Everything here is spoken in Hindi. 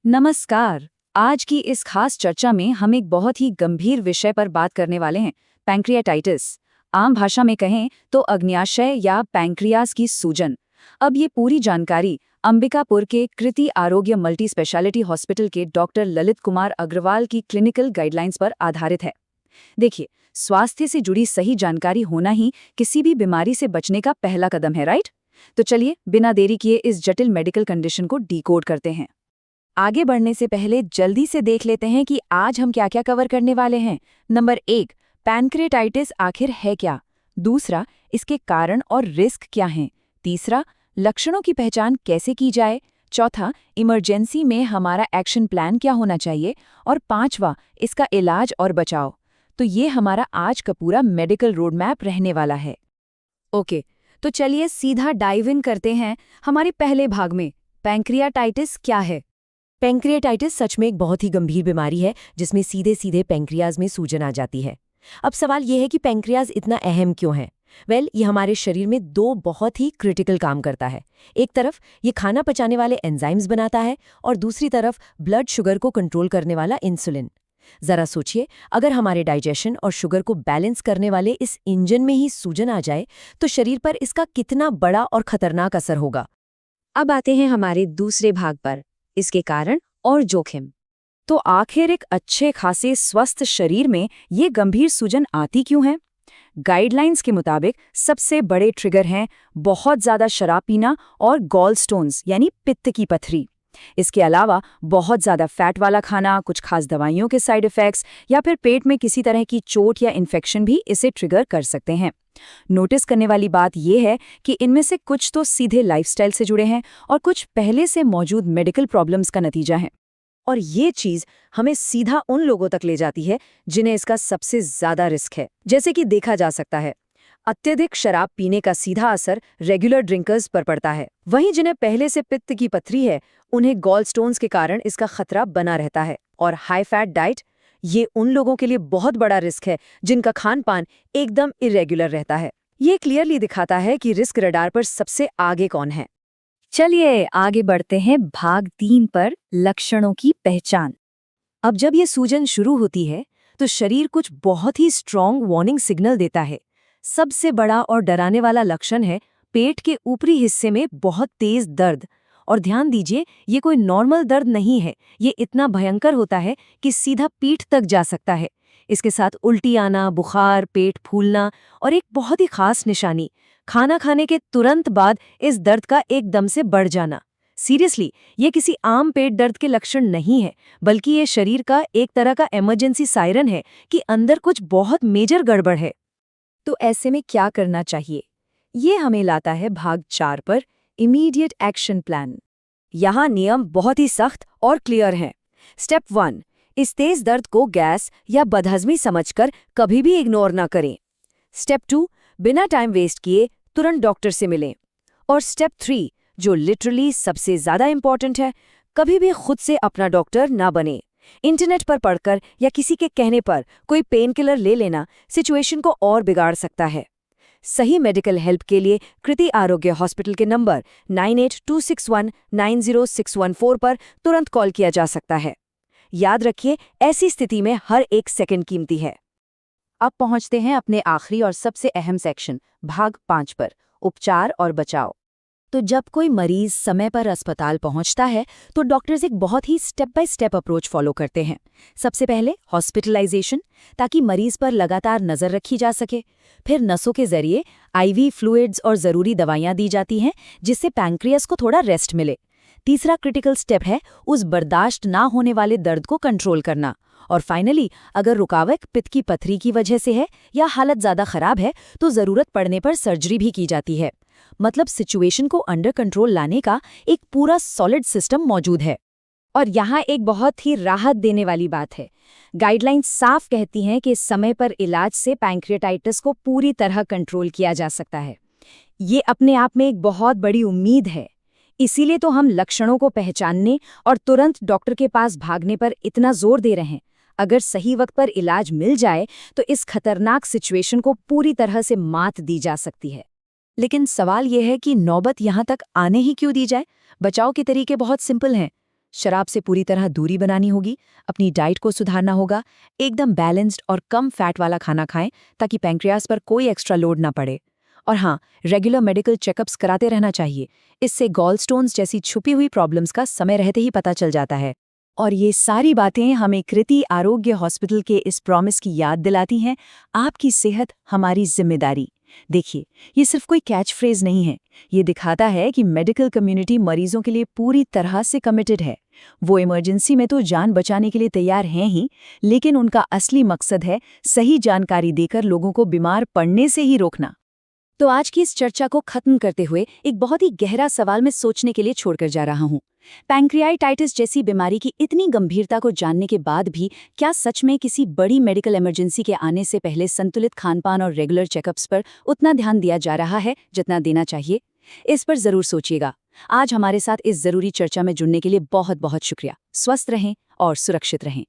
नमस्कार। आज की इस खास चर्चा में हम एक बहुत ही गंभीर विषय पर बात करने वाले हैं, पैंक्रियाटाइटिस। आम भाषा में कहें तो अग्न्याशय या पैंक्रियाज की सूजन। अब ये पूरी जानकारी अंबिकापुर के कृति आरोग्य मल्टी स्पेशलिटी हॉस्पिटल के डॉक्टर ललित कुमार अग्रवाल की क्लिनिकल गाइडलाइंस पर आधारित है। देखिए, स्वास्थ्य से जुड़ी सही जानकारी होना ही किसी भी बीमारी से बचने का पहला कदम है, राइट? तो चलिए, बिना देरी किए इस जटिल मेडिकल कंडीशन को डिकोड करते हैं। आगे बढ़ने से पहले जल्दी से देख लेते हैं कि आज हम क्या क्या कवर करने वाले हैं। नंबर 1, पैनक्रेटाइटिस आखिर है क्या। दूसरा, इसके कारण और रिस्क क्या हैं। तीसरा, लक्षणों की पहचान कैसे की जाए। चौथा, इमरजेंसी में हमारा एक्शन प्लान क्या होना चाहिए। और पांचवा, इसका इलाज और बचाव। तो ये हमारा आज का पूरा मेडिकल रोड मैप रहने वाला है। ओके, तो चलिए सीधा डाइव इन करते हैं हमारे पहले भाग में। पैंक्रियाटाइटिस क्या है? पैंक्रियाटाइटिस सच में एक बहुत ही गंभीर बीमारी है जिसमें सीधे सीधे पैंक्रियाज में सूजन आ जाती है। अब सवाल यह है कि पैंक्रियाज इतना अहम क्यों है। ये हमारे शरीर में दो बहुत ही क्रिटिकल काम करता है। एक तरफ ये खाना पचाने वाले एंजाइम्स बनाता है और दूसरी तरफ ब्लड शुगर को कंट्रोल करने वाला इंसुलिन। जरा सोचिए, अगर हमारे डाइजेशन और शुगर को बैलेंस करने वाले इस इंजन में ही सूजन आ जाए तो शरीर पर इसका कितना बड़ा और खतरनाक असर होगा। अब आते हैं हमारे दूसरे भाग पर, इसके कारण और जोखिम। तो आखिर एक अच्छे खासे स्वस्थ शरीर में ये गंभीर सूजन आती क्यों है? गाइडलाइंस के मुताबिक सबसे बड़े ट्रिगर हैं बहुत ज्यादा शराब पीना और गॉल स्टोन्स यानी पित्त की पथरी। इसके अलावा बहुत ज्यादा फैट वाला खाना, कुछ खास दवाइयों के साइड इफेक्ट्स या फिर पेट में किसी तरह की चोट या इन्फेक्शन भी इसे ट्रिगर कर सकते हैं। नोटिस करने वाली बात यह है कि इनमें से कुछ तो सीधे लाइफस्टाइल से जुड़े हैं और कुछ पहले से मौजूद मेडिकल प्रॉब्लम्स का नतीजा है। और ये चीज हमें सीधा उन लोगों तक ले जाती है जिन्हें इसका सबसे ज्यादा रिस्क है। जैसे कि देखा जा सकता है, अत्यधिक शराब पीने का सीधा असर रेगुलर ड्रिंकर्स पर पड़ता है। वहीं जिन्हें पहले से पित्त की पथरी है, उन्हें गॉल स्टोन्स के कारण इसका खतरा बना रहता है। और हाई फैट डाइट, ये उन लोगों के लिए बहुत बड़ा रिस्क है जिनका खान पान एकदम इरेगुलर रहता है। ये क्लियरली दिखाता है कि रिस्क रडार पर सबसे आगे कौन है। चलिए आगे बढ़ते हैं भाग 3 पर, लक्षणों की पहचान। अब जब ये सूजन शुरू होती है तो शरीर कुछ बहुत ही स्ट्रॉन्ग वार्निंग सिग्नल देता है। सबसे बड़ा और डराने वाला लक्षण है पेट के ऊपरी हिस्से में बहुत तेज दर्द। और ध्यान दीजिए, ये कोई नॉर्मल दर्द नहीं है, ये इतना भयंकर होता है कि सीधा पीठ तक जा सकता है। इसके साथ उल्टी आना, बुखार, पेट फूलना और एक बहुत ही खास निशानी, खाना खाने के तुरंत बाद इस दर्द का एकदम से बढ़ जाना। सीरियसली, ये किसी आम पेट दर्द के लक्षण नहीं है, बल्कि ये शरीर का एक तरह का इमरजेंसी सायरन है कि अंदर कुछ बहुत मेजर गड़बड़ है। तो ऐसे में क्या करना चाहिए? ये हमें लाता है भाग 4 पर, इमीडिएट एक्शन प्लान। यहाँ नियम बहुत ही सख्त और क्लियर हैं। स्टेप 1, इस तेज दर्द को गैस या बदहजमी समझकर कभी भी इग्नोर ना करें। स्टेप 2, बिना टाइम वेस्ट किए तुरंत डॉक्टर से मिलें। और स्टेप 3, जो लिटरली सबसे ज्यादा इंपॉर्टेंट है, कभी भी खुद से अपना डॉक्टर ना बने। इंटरनेट पर पढ़कर या किसी के कहने पर कोई पेन किलर ले लेना सिचुएशन को और बिगाड़ सकता है। सही मेडिकल हेल्प के लिए कृति आरोग्य हॉस्पिटल के नंबर 9826190614 पर तुरंत कॉल किया जा सकता है। याद रखिए, ऐसी स्थिति में हर एक सेकंड कीमती है। अब पहुंचते हैं अपने आखिरी और सबसे अहम सेक्शन, भाग 5 पर, उपचार और बचाव। तो जब कोई मरीज समय पर अस्पताल पहुंचता है तो डॉक्टर्स एक बहुत ही step by step approach follow करते हैं। सबसे पहले हॉस्पिटलाइजेशन, ताकि मरीज पर लगातार नजर रखी जा सके। फिर नसों के जरिए आईवी फ्लूइड्स और जरूरी दवाइयां दी जाती हैं जिससे पैंक्रियास को थोड़ा रेस्ट मिले। तीसरा क्रिटिकल स्टेप है उस बर्दाश्त ना होने वाले दर्द को कंट्रोल करना। और फाइनली, अगर रुकावट पित्त की पथरी की वजह से है या हालत ज्यादा खराब है तो जरूरत पड़ने पर सर्जरी भी की जाती है। मतलब सिचुएशन को अंडर कंट्रोल लाने का एक पूरा सॉलिड सिस्टम मौजूद है। और यहाँ एक बहुत ही राहत देने वाली बात है। गाइडलाइंस साफ कहती हैं कि समय पर इलाज से पैंक्रियाटाइटिस को पूरी तरह कंट्रोल किया जा सकता है। ये अपने आप में एक बहुत बड़ी उम्मीद है। इसीलिए तो हम लक्षणों को पहचानने और तुरंत डॉक्टर के पास भागने पर इतना जोर दे रहे हैं। अगर सही वक्त पर इलाज मिल जाए तो इस खतरनाक सिचुएशन को पूरी तरह से मात दी जा सकती है। लेकिन सवाल यह है कि नौबत यहाँ तक आने ही क्यों दी जाए? बचाव के तरीके बहुत सिंपल हैं। शराब से पूरी तरह दूरी बनानी होगी, अपनी डाइट को सुधारना होगा, एकदम बैलेंस्ड और कम फैट वाला खाना खाएं ताकि पैंक्रियाज पर कोई एक्स्ट्रा लोड ना पड़े। और हाँ, रेगुलर मेडिकल चेकअप्स कराते रहना चाहिए। इससे गॉल स्टोन्स जैसी छुपी हुई प्रॉब्लम्स का समय रहते ही पता चल जाता है। और ये सारी बातें हमें कृति आरोग्य हॉस्पिटल के इस प्रॉमिस की याद दिलाती हैं, आपकी सेहत हमारी जिम्मेदारी। देखिए, ये सिर्फ कोई कैच फ्रेज नहीं है, ये दिखाता है कि मेडिकल कम्युनिटी मरीजों के लिए पूरी तरह से कमिटेड है। वो इमरजेंसी में तो जान बचाने के लिए तैयार हैं ही, लेकिन उनका असली मकसद है सही जानकारी देकर लोगों को बीमार पड़ने से ही रोकना। तो आज की इस चर्चा को खत्म करते हुए एक बहुत ही गहरा सवाल में सोचने के लिए छोड़कर जा रहा हूँ। पैंक्रियाटाइटिस जैसी बीमारी की इतनी गंभीरता को जानने के बाद भी क्या सच में किसी बड़ी मेडिकल इमरजेंसी के आने से पहले संतुलित खानपान और रेगुलर चेकअप्स पर उतना ध्यान दिया जा रहा है जितना देना चाहिए? इस पर जरूर सोचिएगा। आज हमारे साथ इस जरूरी चर्चा में जुड़ने के लिए बहुत बहुत शुक्रिया। स्वस्थ रहें और सुरक्षित रहें।